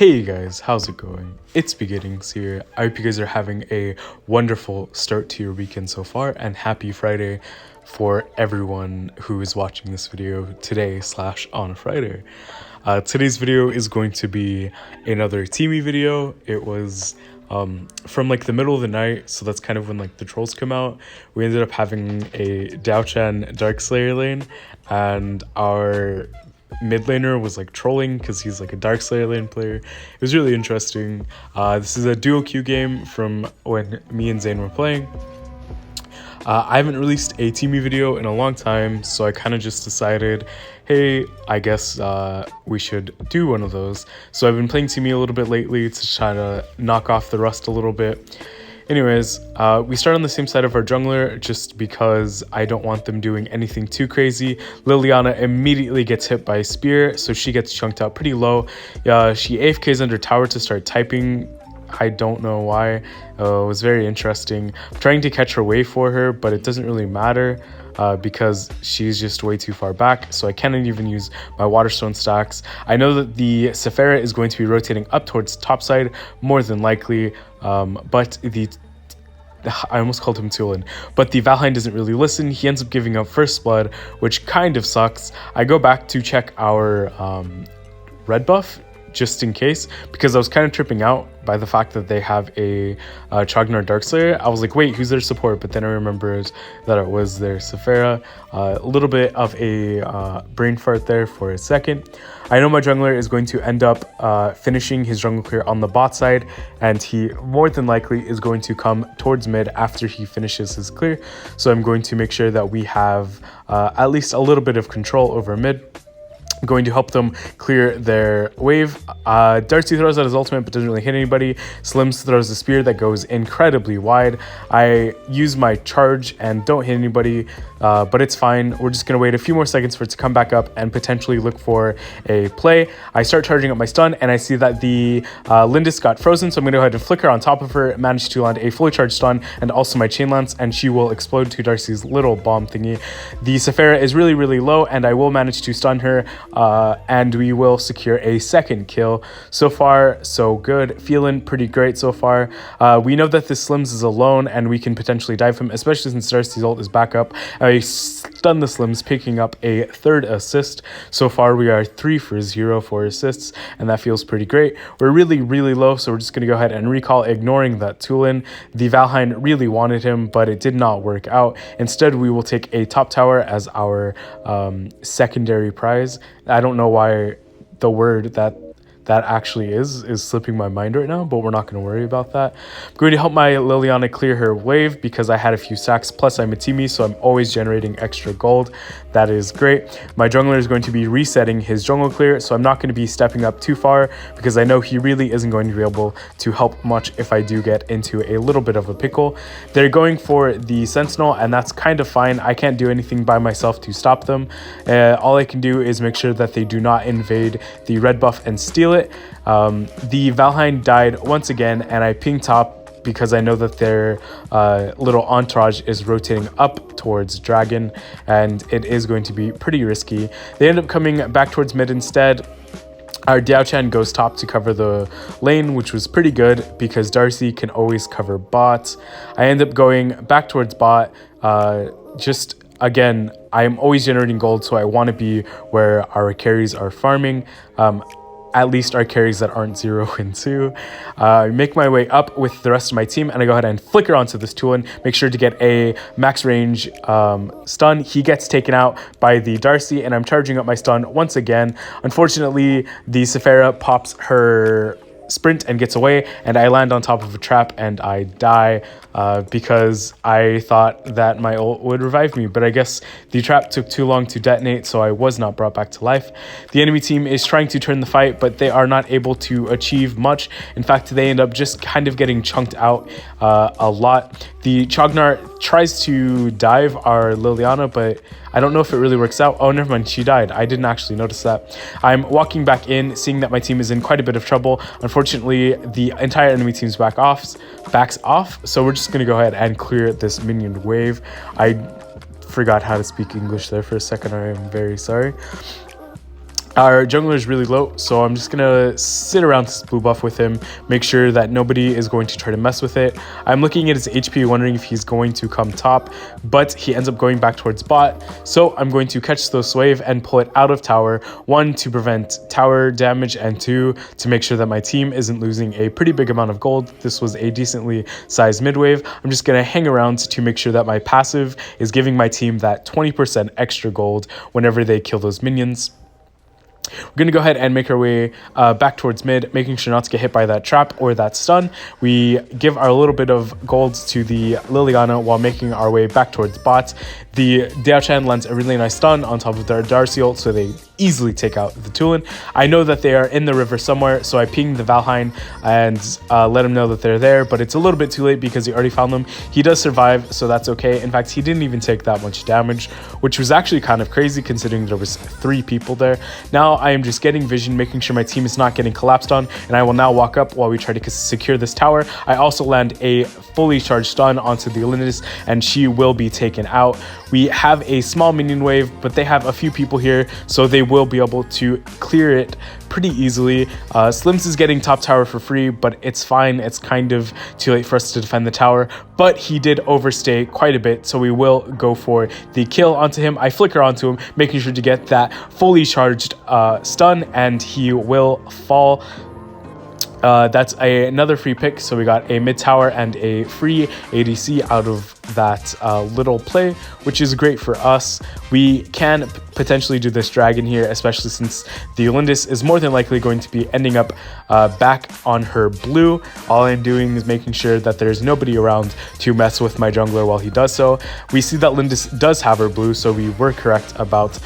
Hey you guys, how's it going? It's Beginnings here. I hope you guys are having a wonderful start to your weekend so far, and happy Friday for everyone who is watching this video today / on a Friday. Today's video is going to be another TeeMee video. It was from like the middle of the night, so that's kind of when like the trolls come out. We ended up having a Daochan Darkslayer lane, and our mid laner was like trolling because he's like a Darkslayer lane player. It was really interesting. This is a duo queue game from when me and Zane were playing. I haven't released a TeeMee video in a long time, so I kind of just decided, hey, I guess we should do one of those. So I've been playing TeeMee a little bit lately to try to knock off the rust a little bit. Anyways, we start on the same side of our jungler just because I don't want them doing anything too crazy. Liliana immediately gets hit by a spear, so she gets chunked out pretty low. She AFKs under tower to start typing. I don't know why. It was very interesting. I'm trying to catch her wave for her, but it doesn't really matter because she's just way too far back, so I can't even use my Waterstone stacks. I know that the Sephara is going to be rotating up towards top side, more than likely, but I almost called him Tulin, but the Valheim doesn't really listen. He ends up giving up first blood, which kind of sucks. I go back to check our red buff just in case, because I was kind of tripping out by the fact that they have a Chognar Darkslayer. I was like, wait, who's their support? But then I remembered that it was their Sephara. A little bit of a brain fart there for a second. I know my jungler is going to end up finishing his jungle clear on the bot side, and he more than likely is going to come towards mid after he finishes his clear. So I'm going to make sure that we have at least a little bit of control over mid. Going to help them clear their wave. Darcy throws out his ultimate but doesn't really hit anybody. Slims throws a spear that goes incredibly wide. I use my charge and don't hit anybody, but it's fine. We're just going to wait a few more seconds for it to come back up and potentially look for a play. I start charging up my stun and I see that the Lindis got frozen, so I'm going to go ahead and flicker on top of her, manage to land a fully charged stun and also my chain lance, and she will explode to Darcy's little bomb thingy. The Sephara is really low, and I will manage to stun her, and we will secure a second kill. So far, so good. Feeling pretty great so far. We know that this Slims is alone, and we can potentially dive him, especially since Darcy's ult is back up. I stun the Slims, picking up a third assist. So far, we are 3 for 0 for assists, and that feels pretty great. We're really low, so we're just going to go ahead and recall, ignoring that Tulin. The Valheim really wanted him, but it did not work out. Instead, we will take a top tower as our secondary prize. I don't know why the word that actually is slipping my mind right now, but we're not going to worry about that. I'm going to help my Liliana clear her wave because I had a few sacks, plus I'm a TeeMee, so I'm always generating extra gold. That is great. My jungler is going to be resetting his jungle clear, so I'm not going to be stepping up too far because I know he really isn't going to be able to help much if I do get into a little bit of a pickle. They're going for the Sentinel, and that's kind of fine. I can't do anything by myself to stop them. All I can do is make sure that they do not invade the red buff and steal it. The Valheim died once again, and I ping top because I know that their little entourage is rotating up towards Dragon, and it is going to be pretty risky. They end up coming back towards mid instead. Our Daochan goes top to cover the lane, which was pretty good because Darcy can always cover bot. I end up going back towards bot. Just again, I'm always generating gold, so I want to be where our carries are farming. At least our carries that aren't 0 and 2. I make my way up with the rest of my team, and I go ahead and flicker onto this Tulin, make sure to get a max range stun. He gets taken out by the Darcy, and I'm charging up my stun once again. Unfortunately, the Sephara pops her sprint and gets away, and I land on top of a trap and I die because I thought that my ult would revive me, but I guess the trap took too long to detonate, so I was not brought back to life. The enemy team is trying to turn the fight, but they are not able to achieve much. In fact, they end up just kind of getting chunked out a lot. The Chognar tries to dive our Liliana, but I don't know if it really works out. Oh, never mind, she died. I didn't actually notice that. I'm walking back in, seeing that my team is in quite a bit of trouble. Unfortunately, the entire enemy team's backs off, so we're just gonna go ahead and clear this minion wave. I forgot how to speak English there for a second. I am very sorry. Our jungler is really low, so I'm just gonna sit around this blue buff with him, make sure that nobody is going to try to mess with it. I'm looking at his HP, wondering if he's going to come top, but he ends up going back towards bot. So I'm going to catch the wave and pull it out of tower, 1, to prevent tower damage, and 2, to make sure that my team isn't losing a pretty big amount of gold. This was a decently sized mid wave. I'm just gonna hang around to make sure that my passive is giving my team that 20% extra gold whenever they kill those minions. We're going to go ahead and make our way back towards mid, making sure not to get hit by that trap or that stun. We give our little bit of gold to the Liliana while making our way back towards bot. The Diao-chan lands a really nice stun on top of their Darcy ult, so they easily take out the Tulin. I know that they are in the river somewhere, so I ping the Valheim and let him know that they're there, but it's a little bit too late because he already found them. He does survive, so that's okay. In fact, he didn't even take that much damage, which was actually kind of crazy considering there was 3 people there. Now I am just getting vision, making sure my team is not getting collapsed on, and I will now walk up while we try to secure this tower. I also land a fully charged stun onto the Olympus, and she will be taken out. We have a small minion wave, but they have a few people here, so they will be able to clear it pretty easily. Slims is getting top tower for free, but it's fine. It's kind of too late for us to defend the tower, but he did overstay quite a bit, so we will go for the kill onto him. I flicker onto him, making sure to get that fully charged stun, and he will fall. That's another free pick, so we got a mid tower and a free ADC out of that little play, which is great for us. We can potentially do this dragon here, especially since the Olympus is more than likely going to be ending up back on her blue. All I'm doing is making sure that there's nobody around to mess with my jungler while he does so. We see that Olympus does have her blue, so we were correct about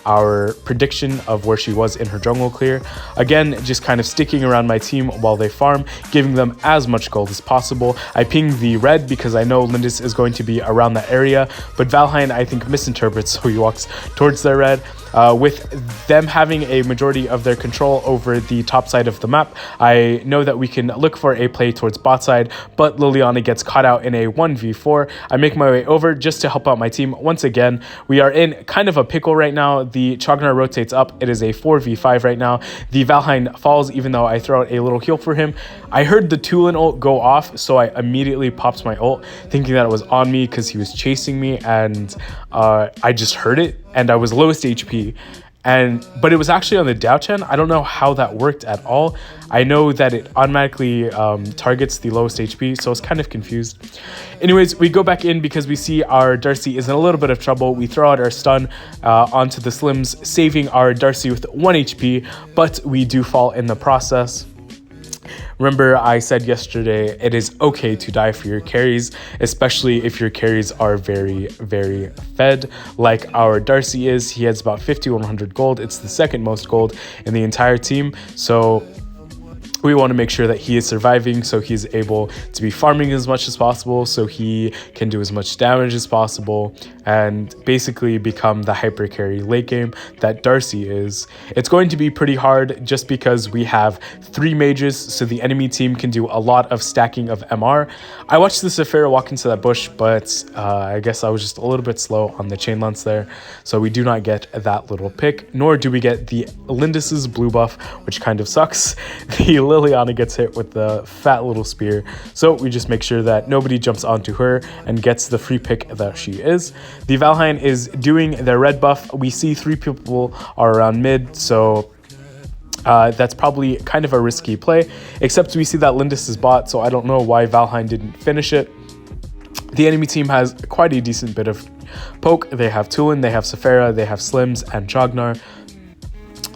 our prediction of where she was in her jungle clear. Again, just kind of sticking around my team while they farm, giving them as much gold as possible. I ping the red because I know Olympus is going to be around that area, but Valheim, I think, misinterprets, so he walks towards their red. With them having a majority of their control over the top side of the map, I know that we can look for a play towards bot side, but Liliana gets caught out in a 1v4. I make my way over just to help out my team once again. We are in kind of a pickle right now. The Chognar rotates up. It is a 4v5 right now. The Valheim falls even though I throw out a little heal for him. I heard the Tulin ult go off, so I immediately popped my ult, thinking that it was on me because he was chasing me, and I just heard it, and I was lowest HP. But it was actually on the Diao-chan. I don't know how that worked at all. I know that it automatically targets the lowest HP, so I was kind of confused. Anyways, we go back in because we see our Darcy is in a little bit of trouble. We throw out our stun onto the Slims, saving our Darcy with 1 HP, but we do fall in the process. Remember, I said yesterday, it is okay to die for your carries, especially if your carries are very, very fed, like our Darcy is. He has about 5,100 gold. It's the second most gold in the entire team, so we want to make sure that he is surviving, so he's able to be farming as much as possible, so he can do as much damage as possible and basically become the hyper carry late game that Darcy is. It's going to be pretty hard just because we have 3 mages, so the enemy team can do a lot of stacking of MR. I watched the Saphira walk into that bush, but I guess I was just a little bit slow on the chain lance there, so we do not get that little pick, nor do we get the Olympus's blue buff, which kind of sucks. The Liliana gets hit with the fat little spear, so we just make sure that nobody jumps onto her and gets the free pick that she is. The Valheim is doing their red buff. We see 3 people are around mid, so that's probably kind of a risky play, except we see that Lindis is bot, so I don't know why Valheim didn't finish it. The enemy team has quite a decent bit of poke. They have Tulin, they have Saphira, they have Slims, and Chognar.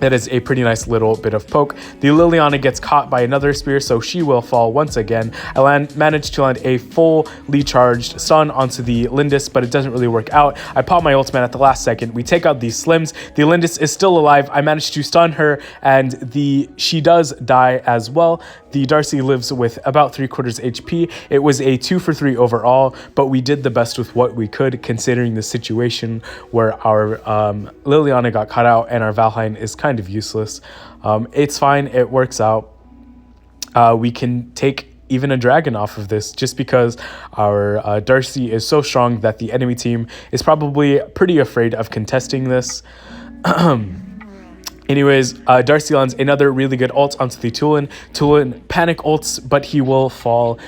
That is a pretty nice little bit of poke. The Liliana gets caught by another spear, so she will fall once again. I managed to land a fully charged stun onto the Lindis, but it doesn't really work out. I pop my ultimate at the last second. We take out these Slims. The Lindis is still alive. I managed to stun her, and she does die as well. The Darcy lives with about 3/4 HP. It was a 2 for 3 overall, but we did the best with what we could considering the situation where our Liliana got cut out and our Valheim is kind of useless. It's fine. It works out. We can take even a dragon off of this just because our Darcy is so strong that the enemy team is probably pretty afraid of contesting this. Anyways, Darcy lands another really good ult onto the Tulin. Tulin panic ults, but he will fall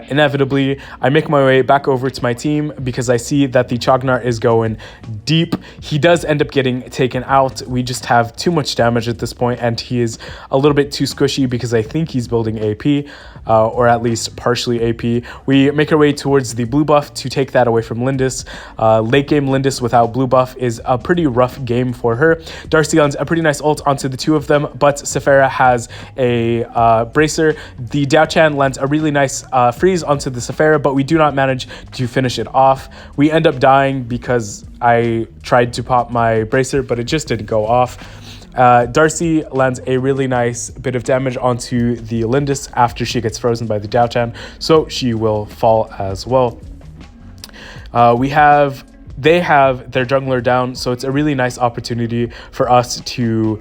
inevitably. I make my way back over to my team because I see that the Chognar is going deep. He does end up getting taken out. We just have too much damage at this point, and he is a little bit too squishy because I think he's building AP, or at least partially AP. We make our way towards the blue buff to take that away from Lindis. Late game Lindis without blue buff is a pretty rough game for her. Darcy lands a pretty nice ult onto the two of them, but Sephara has a bracer. The Dao-Chan lands a really nice freeze onto the Sephara, but we do not manage to finish it off. We end up dying because I tried to pop my bracer, but it just didn't go off. Darcy lands a really nice bit of damage onto the Lindis after she gets frozen by the Dao-Chan, so she will fall as well. They have their jungler down, so it's a really nice opportunity for us to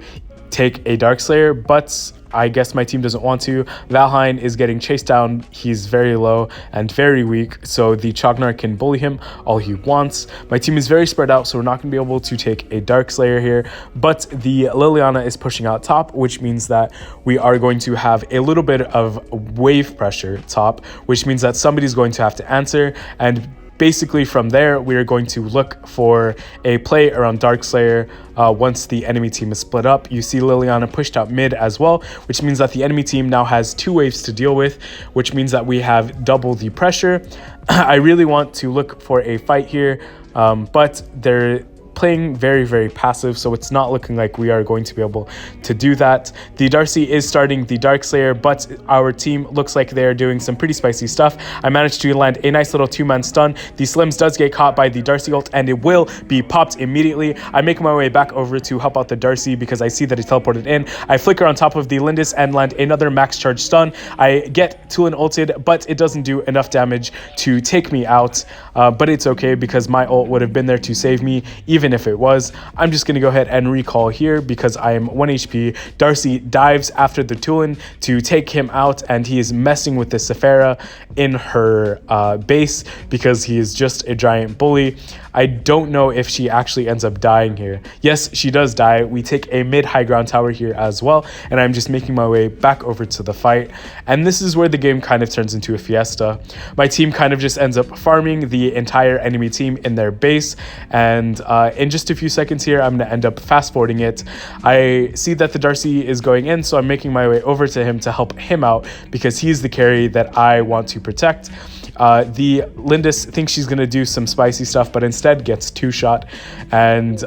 take a Darkslayer, but I guess my team doesn't want to. Valheim is getting chased down. He's very low and very weak, so the Chognar can bully him all he wants. My team is very spread out, so we're not going to be able to take a Darkslayer here, but the Liliana is pushing out top, which means that we are going to have a little bit of wave pressure top, which means that somebody's going to have to answer, and basically from there, we are going to look for a play around Darkslayer once the enemy team is split up. You see Liliana pushed out mid as well, which means that the enemy team now has 2 waves to deal with, which means that we have double the pressure. I really want to look for a fight here, but they're playing very, very passive, so it's not looking like we are going to be able to do that. The Darcy is starting the Darkslayer, but our team looks like they're doing some pretty spicy stuff. I managed to land a nice little 2-man stun. The Slims does get caught by the Darcy ult, and it will be popped immediately. I make my way back over to help out the Darcy because I see that he teleported in. I flicker on top of the Lindis and land another max charge stun. I get Tulin ulted, but it doesn't do enough damage to take me out, but it's okay because my ult would have been there to save me, even if it was. I'm just going to go ahead and recall here because I am 1 HP. Darcy dives after the Tulin to take him out, and he is messing with the Sephara in her base because he is just a giant bully. I don't know if she actually ends up dying here. Yes, she does die. We take a mid-high ground tower here as well, and I'm just making my way back over to the fight. And this is where the game kind of turns into a fiesta. My team kind of just ends up farming the entire enemy team in their base, and in just a few seconds here, I'm going to end up fast-forwarding it. I see that the Darcy is going in, so I'm making my way over to him to help him out because he's the carry that I want to protect. The Lindis thinks she's going to do some spicy stuff, but instead gets 2-shot, and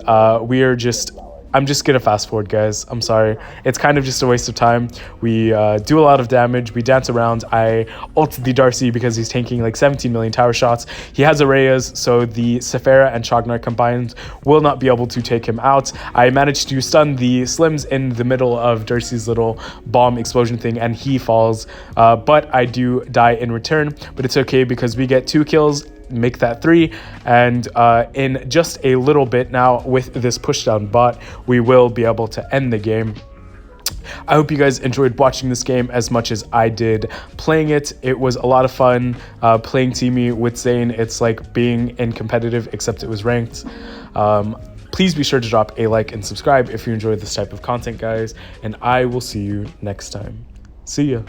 I'm just going to fast forward, guys. I'm sorry. It's kind of just a waste of time. We do a lot of damage. We dance around. I ult the Darcy because he's tanking like 17 million tower shots. He has Arrayas, so the Sephara and Chognar combined will not be able to take him out. I managed to stun the Slims in the middle of Darcy's little bomb explosion thing, and he falls. But I do die in return, but it's okay because we get 2 kills, make that 3, and in just a little bit now with this pushdown bot, we will be able to end the game. I hope you guys enjoyed watching this game as much as I did playing it. It was a lot of fun playing TeeMee with Zane. It's like being in competitive, except it was ranked. Please be sure to drop a like and subscribe if you enjoyed this type of content, guys, and I will see you next time. See ya.